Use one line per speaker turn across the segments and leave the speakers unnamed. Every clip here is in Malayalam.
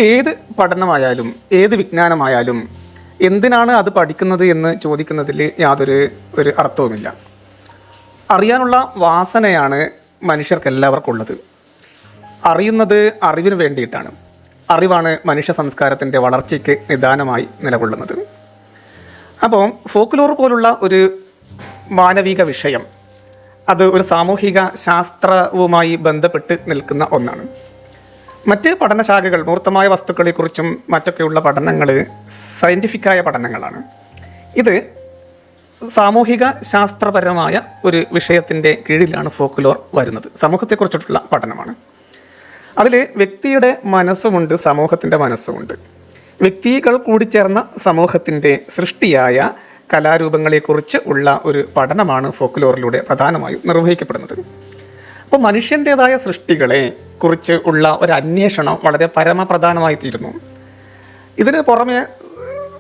ഏത് പഠനമായാലും ഏത് വിജ്ഞാനമായാലും എന്തിനാണ് അത് പഠിക്കുന്നത് എന്ന് ചോദിക്കുന്നതിൽ യാതൊരു അർത്ഥവുമില്ല. അറിയാനുള്ള വാസനയാണ് മനുഷ്യർക്ക് എല്ലാവർക്കും ഉള്ളത്. അറിയുന്നത് അറിവിന് വേണ്ടിയിട്ടാണ്. അറിവാണ് മനുഷ്യ സംസ്കാരത്തിൻ്റെ വളർച്ചയ്ക്ക് നിദാനമായി നിലകൊള്ളുന്നത്. അപ്പോൾ ഫോക്ലോർ പോലുള്ള ഒരു മാനവിക വിഷയം അത് ഒരു സാമൂഹിക ശാസ്ത്രവുമായി ബന്ധപ്പെട്ട് നിൽക്കുന്ന ഒന്നാണ്. മറ്റ് പഠനശാഖകൾ മൂർത്തമായ വസ്തുക്കളെക്കുറിച്ചും മറ്റൊക്കെയുള്ള പഠനങ്ങൾ സയൻറ്റിഫിക്കായ പഠനങ്ങളാണ്. ഇത് സാമൂഹിക ശാസ്ത്രപരമായ ഒരു വിഷയത്തിൻ്റെ കീഴിലാണ് ഫോക്ലോർ വരുന്നത്. സമൂഹത്തെക്കുറിച്ചിട്ടുള്ള പഠനമാണ്. അതിൽ വ്യക്തിയുടെ മനസ്സുമുണ്ട്, സമൂഹത്തിൻ്റെ മനസ്സുമുണ്ട്. വ്യക്തികൾ കൂടിച്ചേർന്ന സമൂഹത്തിൻ്റെ സൃഷ്ടിയായ കലാരൂപങ്ങളെക്കുറിച്ച് ഉള്ള ഒരു പഠനമാണ് ഫോക്ലോറിലൂടെ പ്രധാനമായും നിർവഹിക്കപ്പെടുന്നത്. അപ്പോൾ മനുഷ്യൻ്റേതായ സൃഷ്ടികളെ കുറിച്ച് ഉള്ള ഒരു അന്വേഷണം വളരെ പരമപ്രധാനമായി തീരുന്നു. ഇതിന് പുറമെ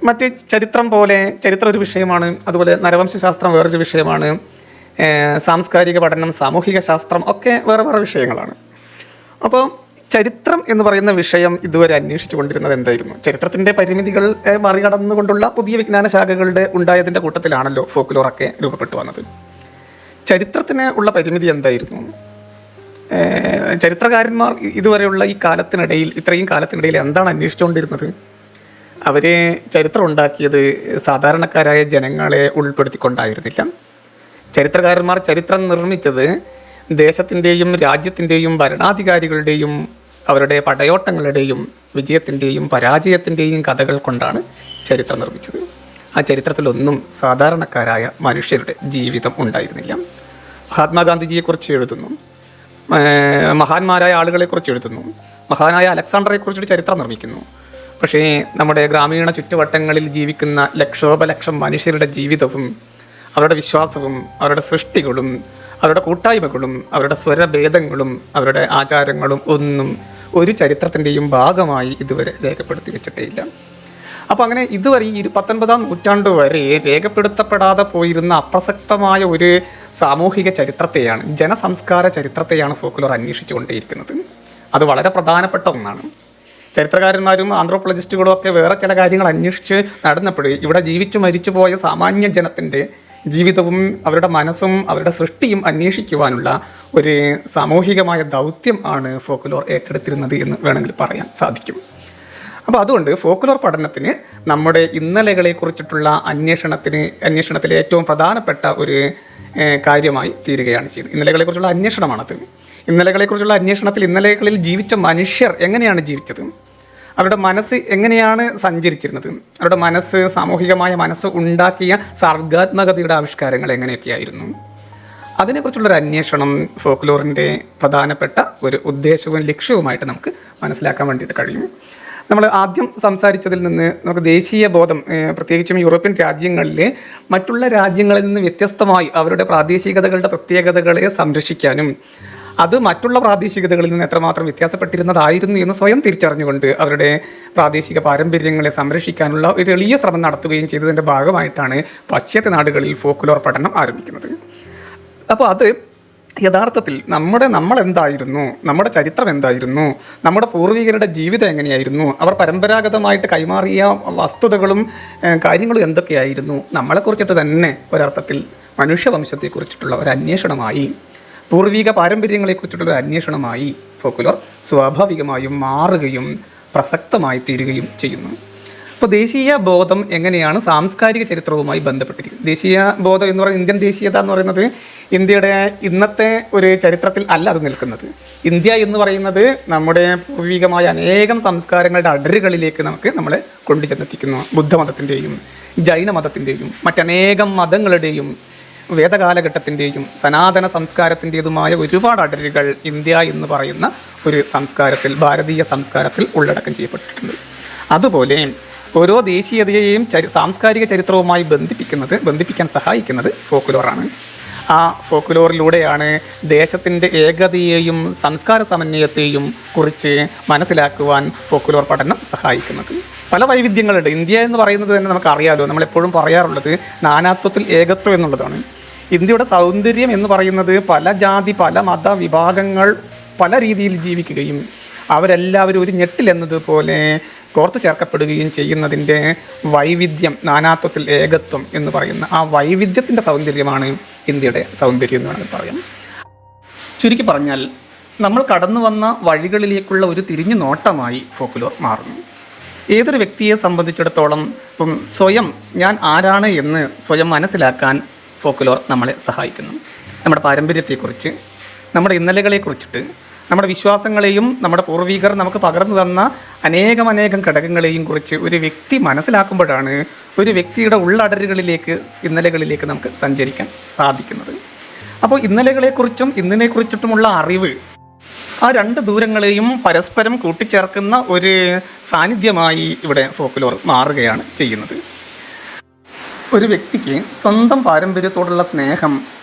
മറ്റ് ചരിത്രം ഒരു വിഷയമാണ്. അതുപോലെ നരവംശശാസ്ത്രം വേറൊരു വിഷയമാണ്. സാംസ്കാരിക പഠനം, സാമൂഹിക ശാസ്ത്രം ഒക്കെ വേറെ വിഷയങ്ങളാണ്. അപ്പോൾ ചരിത്രം എന്ന് പറയുന്ന വിഷയം ഇതുവരെ അന്വേഷിച്ചു കൊണ്ടിരുന്നത് എന്തായിരുന്നു? ചരിത്രത്തിൻ്റെ പരിമിതികൾ മറികടന്നുകൊണ്ടുള്ള പുതിയ വിജ്ഞാന ശാഖകളുടെ ഉണ്ടായതിൻ്റെ കൂട്ടത്തിലാണല്ലോ ഫോക്ലോറൊക്കെ രൂപപ്പെട്ടു വന്നത്. ചരിത്രത്തിന് ഉള്ള പരിമിതി എന്തായിരുന്നു? ചരിത്രകാരന്മാർ ഇതുവരെയുള്ള ഇത്രയും കാലത്തിനിടയിൽ എന്താണ് അന്വേഷിച്ചുകൊണ്ടിരുന്നത്? അവർ ചരിത്രം ഉണ്ടാക്കിയത് സാധാരണക്കാരായ ജനങ്ങളെ ഉൾപ്പെടുത്തിക്കൊണ്ടായിരുന്നില്ല. ചരിത്രകാരന്മാർ ചരിത്രം നിർമ്മിച്ചത് ദേശത്തിൻ്റെയും രാജ്യത്തിൻ്റെയും ഭരണാധികാരികളുടെയും അവരുടെ പടയോട്ടങ്ങളുടെയും വിജയത്തിൻ്റെയും പരാജയത്തിൻ്റെയും കഥകൾ കൊണ്ടാണ് ചരിത്രം നിർമ്മിച്ചത്. ആ ചരിത്രത്തിലൊന്നും സാധാരണക്കാരായ മനുഷ്യരുടെ ജീവിതം ഉണ്ടായിരുന്നില്ല. മഹാത്മാഗാന്ധിജിയെക്കുറിച്ച് എഴുതുന്നു, മഹാന്മാരായ ആളുകളെക്കുറിച്ച് എഴുതുന്നു, മഹാനായ അലക്സാണ്ടറെക്കുറിച്ചൊരു ചരിത്രം നിർമ്മിക്കുന്നു. പക്ഷേ നമ്മുടെ ഗ്രാമീണ ചുറ്റുവട്ടങ്ങളിൽ ജീവിക്കുന്ന ലക്ഷോപലക്ഷം മനുഷ്യരുടെ ജീവിതവും അവരുടെ വിശ്വാസവും അവരുടെ സൃഷ്ടികളും അവരുടെ കൂട്ടായ്മകളും അവരുടെ സ്വരഭേദങ്ങളും അവരുടെ ആചാരങ്ങളും ഒന്നും ഒരു ചരിത്രത്തിൻ്റെയും ഭാഗമായി ഇതുവരെ രേഖപ്പെടുത്തി വെച്ചിട്ടേയില്ല. അപ്പോൾ അങ്ങനെ ഇതുവരെ ഈ 19-ാം നൂറ്റാണ്ട് വരെ രേഖപ്പെടുത്തപ്പെടാതെ പോയിരുന്ന അപ്രസക്തമായ ഒരു സാമൂഹിക ചരിത്രത്തെയാണ്, ജനസംസ്കാര ചരിത്രത്തെയാണ് ഫോക്ലോർ അന്വേഷിച്ചുകൊണ്ടേയിരിക്കുന്നത്. അത് വളരെ പ്രധാനപ്പെട്ട ഒന്നാണ്. ചരിത്രകാരന്മാരും ആന്ത്രോപോളജിസ്റ്റുകളും ഒക്കെ വേറെ ചില കാര്യങ്ങൾ അന്വേഷിച്ച് നടന്നപ്പോൾ ഇവിടെ ജീവിച്ചു മരിച്ചു പോയ സാമാന്യ ജനത്തിൻ്റെ ജീവിതവും അവരുടെ മനസ്സും അവരുടെ സൃഷ്ടിയും അന്വേഷിക്കുവാനുള്ള ഒരു സാമൂഹികമായ ദൗത്യം ആണ് ഫോക്ലോർ ഏറ്റെടുത്തിരുന്നത് എന്ന് വേണമെങ്കിൽ പറയാൻ സാധിക്കും. അപ്പോൾ അതുകൊണ്ട് ഫോക്ലോർ പഠനത്തിന് നമ്മുടെ ഇന്നലകളെക്കുറിച്ചിട്ടുള്ള അന്വേഷണത്തിലെ ഏറ്റവും പ്രധാനപ്പെട്ട ഒരു കാര്യമായി തീരുകയാണ് ചെയ്തത്. ഇന്നലകളെക്കുറിച്ചുള്ള അന്വേഷണമാണത്. ഇന്നലകളെക്കുറിച്ചുള്ള അന്വേഷണത്തിൽ ഇന്നലകളിൽ ജീവിച്ച മനുഷ്യർ എങ്ങനെയാണ് ജീവിച്ചത്, അവരുടെ മനസ്സ് എങ്ങനെയാണ് സഞ്ചരിച്ചിരുന്നത്, അവരുടെ മനസ്സ്, സാമൂഹികമായ മനസ്സ് ഉണ്ടാക്കിയ സർഗാത്മകതയുടെ ആവിഷ്കാരങ്ങൾ എങ്ങനെയൊക്കെയായിരുന്നു, അതിനെക്കുറിച്ചുള്ളൊരു അന്വേഷണം ഫോക്ലോറിൻ്റെ പ്രധാനപ്പെട്ട ഒരു ഉദ്ദേശവും ലക്ഷ്യവുമായിട്ട് നമുക്ക് മനസ്സിലാക്കാൻ വേണ്ടിയിട്ട് കഴിയും. നമ്മൾ ആദ്യം സംസാരിച്ചതിൽ നിന്ന് നമുക്ക് ദേശീയ ബോധം, പ്രത്യേകിച്ചും യൂറോപ്യൻ രാജ്യങ്ങളിൽ മറ്റുള്ള രാജ്യങ്ങളിൽ നിന്ന് വ്യത്യസ്തമായി അവരുടെ പ്രാദേശികതകളുടെ പ്രത്യേകതകളെ സംരക്ഷിക്കാനും അത് മറ്റുള്ള പ്രാദേശികതകളിൽ നിന്ന് എത്രമാത്രം വ്യത്യാസപ്പെട്ടിരുന്നതായിരുന്നു എന്ന് സ്വയം തിരിച്ചറിഞ്ഞുകൊണ്ട് അവരുടെ പ്രാദേശിക പാരമ്പര്യങ്ങളെ സംരക്ഷിക്കാനുള്ള ഒരു എളിയ ശ്രമം നടത്തുകയും ചെയ്തതിൻ്റെ ഭാഗമായിട്ടാണ് പാശ്ചാത്യ നാടുകളിൽ ഫോക്ലോർ പഠനം ആരംഭിക്കുന്നത്. അപ്പോൾ അത് യഥാർത്ഥത്തിൽ നമ്മളെന്തായിരുന്നു, നമ്മുടെ ചരിത്രം എന്തായിരുന്നു, നമ്മുടെ പൂർവികരുടെ ജീവിതം എങ്ങനെയായിരുന്നു, അവർ പരമ്പരാഗതമായിട്ട് കൈമാറിയ വസ്തുതകളും കാര്യങ്ങളും എന്തൊക്കെയായിരുന്നു, നമ്മളെക്കുറിച്ചിട്ട് തന്നെ ഒരർത്ഥത്തിൽ മനുഷ്യവംശത്തെക്കുറിച്ചിട്ടുള്ള ഒരു അന്വേഷണമായി, പൂർവിക പാരമ്പര്യങ്ങളെക്കുറിച്ചിട്ടുള്ള ഒരു അന്വേഷണമായി ഫോക്ലോർ സ്വാഭാവികമായും മാറുകയും പ്രസക്തമായി തീരുകയും ചെയ്യുന്നു. അപ്പോൾ ദേശീയ ബോധം എങ്ങനെയാണ് സാംസ്കാരിക ചരിത്രവുമായി ബന്ധപ്പെട്ടിരിക്കുന്നത്? ദേശീയ ബോധം എന്ന് പറയുന്നത്, ഇന്ത്യൻ ദേശീയത എന്ന് പറയുന്നത് ഇന്ത്യയുടെ ഇന്നത്തെ ഒരു ചരിത്രത്തിൽ അല്ല അത് നിൽക്കുന്നത്. ഇന്ത്യ എന്ന് പറയുന്നത് നമ്മുടെ പൂർവികമായ അനേകം സംസ്കാരങ്ങളുടെ അടരുകളിലേക്ക് നമ്മളെ കൊണ്ടുചെന്നെത്തിക്കുന്നു. ബുദ്ധമതത്തിൻ്റെയും ജൈനമതത്തിൻ്റെയും മറ്റനേകം മതങ്ങളുടെയും വേദകാലഘട്ടത്തിൻ്റെയും സനാതന സംസ്കാരത്തിൻ്റേതുമായ ഒരുപാട് അടരുകൾ ഇന്ത്യ എന്ന് പറയുന്ന ഒരു സംസ്കാരത്തിൽ, ഭാരതീയ സംസ്കാരത്തിൽ ഉള്ളടക്കം ചെയ്യപ്പെട്ടിട്ടുണ്ട്. അതുപോലെ ഓരോ ദേശീയതയെയും സാംസ്കാരിക ചരിത്രവുമായി ബന്ധിപ്പിക്കാൻ സഹായിക്കുന്നത് ഫോക്ലോറാണ്. ആ ഫോക്ലോറിലൂടെയാണ് ദേശത്തിൻ്റെ ഏകതയെയും സംസ്കാര സമന്വയത്തെയും കുറിച്ച് മനസ്സിലാക്കുവാൻ ഫോക്ലോർ പഠനം സഹായിക്കുന്നത്. പല വൈവിധ്യങ്ങളുണ്ട്. ഇന്ത്യ എന്ന് പറയുന്നത് തന്നെ നമുക്കറിയാമല്ലോ, നമ്മളെപ്പോഴും പറയാറുള്ളത് നാനാത്വത്തിൽ ഏകത്വം എന്നുള്ളതാണ്. ഇന്ത്യയുടെ സൗന്ദര്യം എന്ന് പറയുന്നത് പല ജാതി പല മത വിഭാഗങ്ങൾ പല രീതിയിൽ ജീവിക്കുകയും അവരെല്ലാവരും ഒരു ഞെട്ടിലെന്നതുപോലെ കോർത്തു ചേർക്കപ്പെടുകയും ചെയ്യുന്നതിൻ്റെ വൈവിധ്യം, നാനാത്വത്തിൽ ഏകത്വം എന്ന് പറയുന്ന ആ വൈവിധ്യത്തിൻ്റെ സൗന്ദര്യമാണ് ഇന്ത്യയുടെ സൗന്ദര്യം എന്ന് വേണമെങ്കിൽ പറയാം. ചുരുക്കി പറഞ്ഞാൽ നമ്മൾ കടന്നു വന്ന വഴികളിലേക്കുള്ള ഒരു തിരിഞ്ഞു നോട്ടമായി ഫോക്ലോർ മാറുന്നു. ഏതൊരു വ്യക്തിയെ സംബന്ധിച്ചിടത്തോളം സ്വയം ഞാൻ ആരാണ് എന്ന് സ്വയം മനസ്സിലാക്കാൻ ഫോക്ലോർ നമ്മളെ സഹായിക്കുന്നു. നമ്മുടെ പാരമ്പര്യത്തെക്കുറിച്ച്, നമ്മുടെ ഇന്നലകളെക്കുറിച്ചിട്ട്, നമ്മുടെ വിശ്വാസങ്ങളെയും നമ്മുടെ പൂർവികർ നമുക്ക് പകർന്നു തന്ന അനേകം ഘടകങ്ങളെയും കുറിച്ച് ഒരു വ്യക്തി മനസ്സിലാക്കുമ്പോഴാണ് ഒരു വ്യക്തിയുടെ ഉള്ളടരുകളിലേക്ക്, ഇന്നലകളിലേക്ക് നമുക്ക് സഞ്ചരിക്കാൻ സാധിക്കുന്നത്. അപ്പോൾ ഇന്നലകളെക്കുറിച്ചും ഇന്നിനെക്കുറിച്ചിട്ടുമുള്ള അറിവ്, ആ രണ്ട് ദൂരങ്ങളെയും പരസ്പരം കൂട്ടിച്ചേർക്കുന്ന ഒരു സാന്നിധ്യമായി ഇവിടെ ഫോക്ലോർ മാറുകയാണ് ചെയ്യുന്നത്. ഒരു വ്യക്തിക്ക് സ്വന്തം പാരമ്പര്യത്തോടുള്ള സ്നേഹം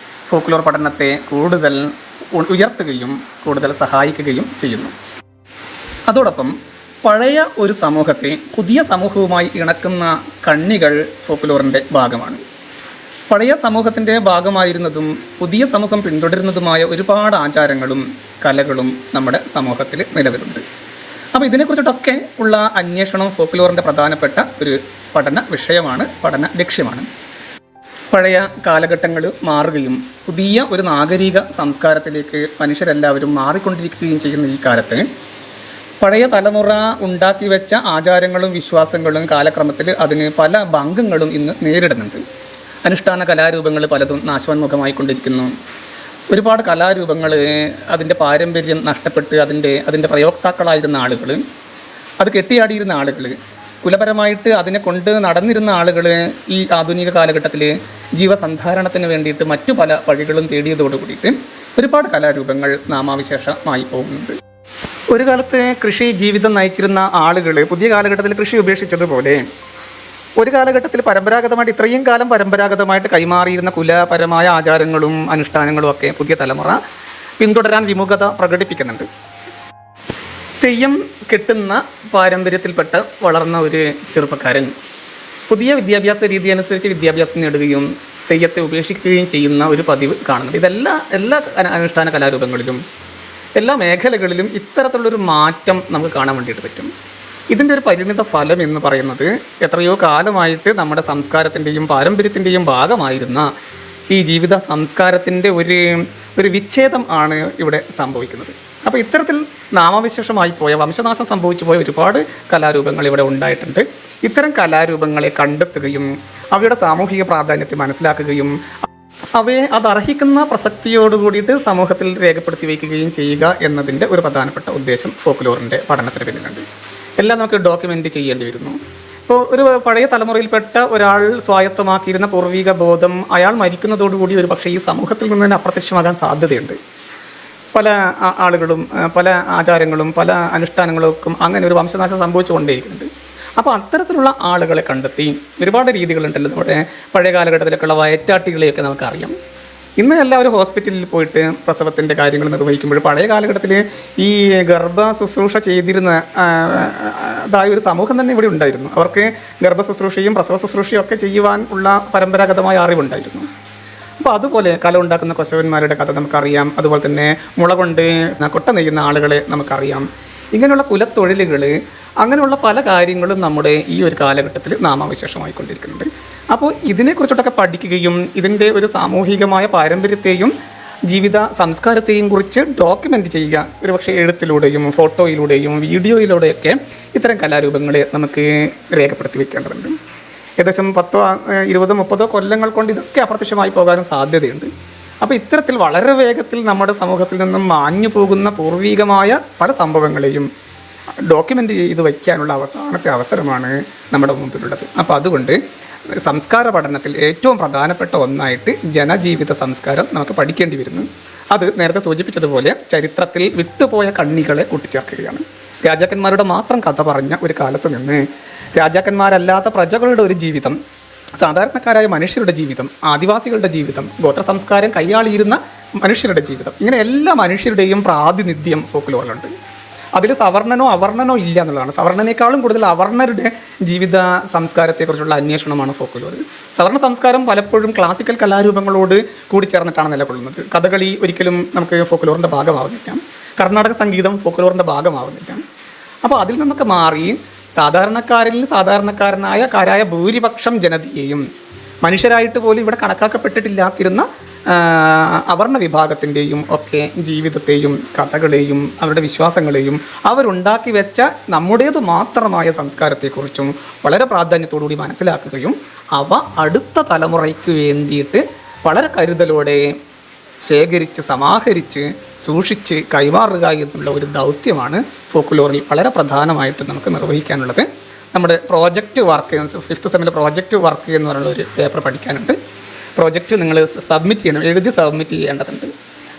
ഫോക്ലോർ പഠനത്തെ കൂടുതൽ ഉയർത്തുകയും കൂടുതൽ സഹായിക്കുകയും ചെയ്യുന്നു. അതോടൊപ്പം പഴയ ഒരു സമൂഹത്തെ പുതിയ സമൂഹവുമായി ഇണക്കുന്ന കണ്ണികൾ ഫോക്ലോറിൻ്റെ ഭാഗമാണ്. പഴയ സമൂഹത്തിൻ്റെ ഭാഗമായിരുന്നതും പുതിയ സമൂഹം പിന്തുടരുന്നതുമായ ഒരുപാട് ആചാരങ്ങളും കലകളും നമ്മുടെ സമൂഹത്തിൽ നിലവിലുണ്ട്. അപ്പോൾ ഇതിനെക്കുറിച്ചിട്ടൊക്കെ ഉള്ള അന്വേഷണം ഫോക്ലോറിൻ്റെ പ്രധാനപ്പെട്ട ഒരു പഠന വിഷയമാണ്, പഠന ലക്ഷ്യമാണ്. പഴയ കാലഘട്ടങ്ങൾ മാറുകയും പുതിയ ഒരു നാഗരിക സംസ്കാരത്തിലേക്ക് മനുഷ്യരെല്ലാവരും മാറിക്കൊണ്ടിരിക്കുകയും ചെയ്യുന്ന ഈ കാലത്ത് പഴയ തലമുറ ഉണ്ടാക്കി വെച്ച ആചാരങ്ങളും വിശ്വാസങ്ങളും കാലക്രമത്തിൽ അതിന് പല ഭംഗങ്ങളും ഇന്ന് നേരിടുന്നുണ്ട്. അനുഷ്ഠാന കലാരൂപങ്ങൾ പലതും നാശോന്മുഖമായിക്കൊണ്ടിരിക്കുന്നു. ഒരുപാട് കലാരൂപങ്ങൾ അതിൻ്റെ പാരമ്പര്യം നഷ്ടപ്പെട്ട് അതിൻ്റെ പ്രയോക്താക്കളായിരുന്ന ആളുകൾ, അത് കെട്ടിയാടിയിരുന്ന ആളുകൾ, കുലപരമായിട്ട് അതിനെ കൊണ്ട് നടന്നിരുന്ന ആളുകൾ ഈ ആധുനിക കാലഘട്ടത്തിൽ ജീവസന്ധാരണത്തിന് വേണ്ടിയിട്ട് മറ്റു പല വഴികളും തേടിയതോടു കൂടിയിട്ട് ഒരുപാട് കലാരൂപങ്ങൾ നാമാവിശേഷമായി പോകുന്നുണ്ട്. ഒരു കാലത്ത് കൃഷി ജീവിതം നയിച്ചിരുന്ന ആളുകൾ പുതിയ കാലഘട്ടത്തിൽ കൃഷി ഉപേക്ഷിച്ചതുപോലെ ഒരു കാലഘട്ടത്തിൽ പരമ്പരാഗതമായിട്ട് ഇത്രയും കാലം പരമ്പരാഗതമായിട്ട് കൈമാറിയിരുന്ന കുലപരമായ ആചാരങ്ങളും അനുഷ്ഠാനങ്ങളും ഒക്കെ പുതിയ തലമുറ പിന്തുടരാൻ വിമുഖത പ്രകടിപ്പിക്കുന്നുണ്ട്. തെയ്യം കെട്ടുന്ന പാരമ്പര്യത്തിൽപ്പെട്ട് വളർന്ന ഒരു ചെറുപ്പക്കാരൻ പുതിയ വിദ്യാഭ്യാസ രീതി അനുസരിച്ച് വിദ്യാഭ്യാസം നേടുകയും തെയ്യത്തെ ഉപേക്ഷിക്കുകയും ചെയ്യുന്ന ഒരു പതിവ് കാണുന്നുണ്ട്. എല്ലാ അനുഷ്ഠാന കലാരൂപങ്ങളിലും എല്ലാ മേഖലകളിലും ഇത്തരത്തിലുള്ളൊരു മാറ്റം നമുക്ക് കാണാൻ വേണ്ടിയിട്ട് പറ്റും. ഇതിൻ്റെ ഒരു പരിണിത ഫലം എന്ന് പറയുന്നത് എത്രയോ കാലമായിട്ട് നമ്മുടെ സംസ്കാരത്തിൻ്റെയും പാരമ്പര്യത്തിൻ്റെയും ഭാഗമായിരുന്ന ഈ ജീവിത സംസ്കാരത്തിൻ്റെ ഒരു വിച്ഛേദം ആണ് ഇവിടെ സംഭവിക്കുന്നത്. അപ്പോൾ ഇത്തരത്തിൽ നാമവിശേഷമായി പോയ, വംശനാശം സംഭവിച്ചു പോയ ഒരുപാട് കലാരൂപങ്ങൾ ഇവിടെ ഉണ്ടായിട്ടുണ്ട്. ഇത്തരം കലാരൂപങ്ങളെ കണ്ടെത്തുകയും അവയുടെ സാമൂഹിക പ്രാധാന്യത്തെ മനസ്സിലാക്കുകയും അവയെ അതർഹിക്കുന്ന പ്രസക്തിയോട് കൂടിയിട്ട് സമൂഹത്തിൽ രേഖപ്പെടുത്തി വയ്ക്കുകയും ചെയ്യുക എന്നതിൻ്റെ ഒരു പ്രധാനപ്പെട്ട ഉദ്ദേശം ഫോക്ലോറിൻ്റെ പഠനത്തിന് പിന്നിലുണ്ട്. എല്ലാം നമുക്ക് ഡോക്യുമെൻ്റ് ചെയ്യേണ്ടി വരുന്നു. ഇപ്പോൾ ഒരു പഴയ തലമുറയിൽപ്പെട്ട ഒരാൾ സ്വായത്തമാക്കിയിരുന്ന പൂർവിക ബോധം അയാൾ മരിക്കുന്നതോടുകൂടി ഒരു പക്ഷേ ഈ സമൂഹത്തിൽ നിന്ന് തന്നെ അപ്രത്യക്ഷമാകാൻ സാധ്യതയുണ്ട്. പല ആളുകളും പല ആചാരങ്ങളും പല അനുഷ്ഠാനങ്ങൾക്കും അങ്ങനെ ഒരു വംശനാശം സംഭവിച്ചുകൊണ്ടേയിരിക്കുന്നുണ്ട്. അപ്പോൾ അത്തരത്തിലുള്ള ആളുകളെ കണ്ടെത്തി ഒരുപാട് രീതികളുണ്ടല്ലോ. നമ്മുടെ പഴയ കാലഘട്ടത്തിലൊക്കെയുള്ള വയറ്റാട്ടികളെയൊക്കെ നമുക്കറിയാം. ഇന്ന് എല്ലാവരും ഹോസ്പിറ്റലിൽ പോയിട്ട് പ്രസവത്തിൻ്റെ കാര്യങ്ങൾ നിർവഹിക്കുമ്പോൾ പഴയ കാലഘട്ടത്തിൽ ഈ ഗർഭ ശുശ്രൂഷ ചെയ്തിരുന്ന അതായ ഒരു സമൂഹം തന്നെ ഇവിടെ ഉണ്ടായിരുന്നു. അവർക്ക് ഗർഭ ശുശ്രൂഷയും പ്രസവ ശുശ്രൂഷയും ഒക്കെ ചെയ്യുവാൻ ഉള്ള പരമ്പരാഗതമായ അറിവുണ്ടായിരുന്നു. അപ്പോൾ അതുപോലെ കല ഉണ്ടാക്കുന്ന കൊശവന്മാരുടെ കഥ നമുക്കറിയാം. അതുപോലെ തന്നെ മുള കൊണ്ട് കൊട്ട നെയ്യുന്ന ആളുകളെ നമുക്കറിയാം. ഇങ്ങനെയുള്ള കുലത്തൊഴിലുകൾ, അങ്ങനെയുള്ള പല കാര്യങ്ങളും നമ്മുടെ ഈ ഒരു കാലഘട്ടത്തിൽ നാമാവിശേഷമായിക്കൊണ്ടിരിക്കുന്നുണ്ട്. അപ്പോൾ ഇതിനെക്കുറിച്ചിട്ടൊക്കെ പഠിക്കുകയും ഇതിൻ്റെ ഒരു സാമൂഹികമായ പാരമ്പര്യത്തെയും ജീവിത സംസ്കാരത്തെയും കുറിച്ച് ഡോക്യുമെൻ്റ് ചെയ്യുക, ഒരുപക്ഷെ എഴുത്തിലൂടെയും ഫോട്ടോയിലൂടെയും വീഡിയോയിലൂടെയൊക്കെ ഇത്തരം കലാരൂപങ്ങളെ നമുക്ക് രേഖപ്പെടുത്തി വയ്ക്കേണ്ടതുണ്ട്. ഏകദേശം 10, 20, 30 കൊല്ലങ്ങൾ കൊണ്ട് ഇതൊക്കെ അപ്രത്യക്ഷമായി പോകാനും സാധ്യതയുണ്ട്. അപ്പോൾ ഇത്തരത്തിൽ വളരെ വേഗത്തിൽ നമ്മുടെ സമൂഹത്തിൽ നിന്നും മാഞ്ഞു പോകുന്ന പൂർവികമായ പല സംഭവങ്ങളെയും ഡോക്യുമെൻ്റ് ചെയ്ത് വയ്ക്കാനുള്ള അവസാനത്തെ അവസരമാണ് നമ്മുടെ മുമ്പിലുള്ളത്. അപ്പോൾ അതുകൊണ്ട് സംസ്കാര പഠനത്തിൽ ഏറ്റവും പ്രധാനപ്പെട്ട ഒന്നായിട്ട് ജനജീവിത സംസ്കാരം നമുക്ക് പഠിക്കേണ്ടി വരുന്നു. അത് നേരത്തെ സൂചിപ്പിച്ചതുപോലെ ചരിത്രത്തിൽ വിട്ടുപോയ കണ്ണികളെ കൂട്ടിച്ചേർക്കുകയാണ്. രാജാക്കന്മാരുടെ മാത്രം കഥ പറഞ്ഞ ഒരു കാലത്ത് നിന്ന് രാജാക്കന്മാരല്ലാത്ത പ്രജകളുടെ ഒരു ജീവിതം, സാധാരണക്കാരായ മനുഷ്യരുടെ ജീവിതം, ആദിവാസികളുടെ ജീവിതം, ഗോത്ര സംസ്കാരം കൈയാളിയിരുന്ന മനുഷ്യരുടെ ജീവിതം, ഇങ്ങനെ എല്ലാ മനുഷ്യരുടെയും പ്രാതിനിധ്യം ഫോക്ലോറിലുണ്ട്. അതിൽ സവർണനോ അവർണനോ ഇല്ല എന്നുള്ളതാണ്. സവർണനേക്കാളും കൂടുതൽ അവർണരുടെ ജീവിത സംസ്കാരത്തെക്കുറിച്ചുള്ള അന്വേഷണമാണ് ഫോക്ലോർ. സവർണ സംസ്കാരം പലപ്പോഴും ക്ലാസിക്കൽ കലാരൂപങ്ങളോട് കൂടിച്ചേർന്നിട്ടാണ് നിലകൊള്ളുന്നത്. കഥകളി ഒരിക്കലും നമുക്ക് ഫോക്ലോറിൻ്റെ ഭാഗമാവുന്നില്ല. കർണാടക സംഗീതം ഫോക്ലോറിൻ്റെ ഭാഗമാവുന്നില്ല. അപ്പോൾ അതിൽ നിന്നൊക്കെ മാറി സാധാരണക്കാരിൽ സാധാരണക്കാരായ ഭൂരിപക്ഷം ജനതയെയും മനുഷ്യരായിട്ട് പോലും ഇവിടെ കണക്കാക്കപ്പെട്ടിട്ടില്ലാത്തിരുന്ന അവർണ വിഭാഗത്തിൻ്റെയും ഒക്കെ ജീവിതത്തെയും കഥകളെയും അവരുടെ വിശ്വാസങ്ങളെയും അവരുണ്ടാക്കി വെച്ച നമ്മുടേതു മാത്രമായ സംസ്കാരത്തെക്കുറിച്ചും വളരെ പ്രാധാന്യത്തോടുകൂടി മനസ്സിലാക്കുകയും അവ അടുത്ത തലമുറയ്ക്ക് വേണ്ടിയിട്ട് വളരെ കരുതലോടെ ശേഖരിച്ച് സമാഹരിച്ച് സൂക്ഷിച്ച് കൈമാറുക എന്നുള്ള ഒരു ദൗത്യമാണ് ഫോക്ക്ലോറിൽ വളരെ പ്രധാനമായിട്ട് നമുക്ക് നിർവഹിക്കാനുള്ളത്. നമ്മുടെ പ്രോജക്റ്റ് വർക്ക് 5th സെമ്മിലെ പ്രോജക്റ്റ് വർക്ക് എന്ന് പറയുന്ന ഒരു പേപ്പർ പഠിക്കാനുണ്ട്. പ്രോജക്റ്റ് നിങ്ങൾ സബ്മിറ്റ് ചെയ്യണം, എഴുതി സബ്മിറ്റ് ചെയ്യേണ്ടതുണ്ട്.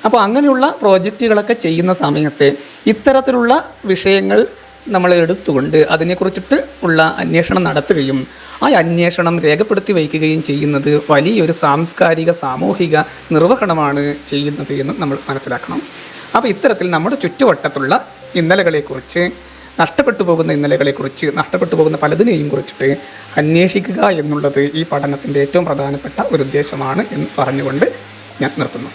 അപ്പോൾ അങ്ങനെയുള്ള പ്രോജക്റ്റുകളൊക്കെ ചെയ്യുന്ന സമയത്ത് ഇത്തരത്തിലുള്ള വിഷയങ്ങൾ നമ്മൾ എടുത്തുകൊണ്ട് അതിനെക്കുറിച്ചിട്ട് ഉള്ള അന്വേഷണം നടത്തുകയും ആ അന്വേഷണം രേഖപ്പെടുത്തി വയ്ക്കുകയും ചെയ്യുന്നത് വലിയൊരു സാംസ്കാരിക സാമൂഹിക നിർവഹണമാണ് ചെയ്യുന്നത് എന്ന് നമ്മൾ മനസ്സിലാക്കണം. അപ്പോൾ ഇത്തരത്തിൽ നമ്മുടെ ചുറ്റുവട്ടത്തുള്ള ഇന്നലകളെക്കുറിച്ച്, നഷ്ടപ്പെട്ടു പോകുന്ന ഇന്നലകളെക്കുറിച്ച്, നഷ്ടപ്പെട്ടു പോകുന്ന പലതിനെയും കുറിച്ചിട്ട് അന്വേഷിക്കുക എന്നുള്ളത് ഈ പഠനത്തിൻ്റെ ഏറ്റവും പ്രധാനപ്പെട്ട ഒരു ഉദ്ദേശമാണ് എന്ന് പറഞ്ഞുകൊണ്ട് ഞാൻ നിർത്തുന്നു.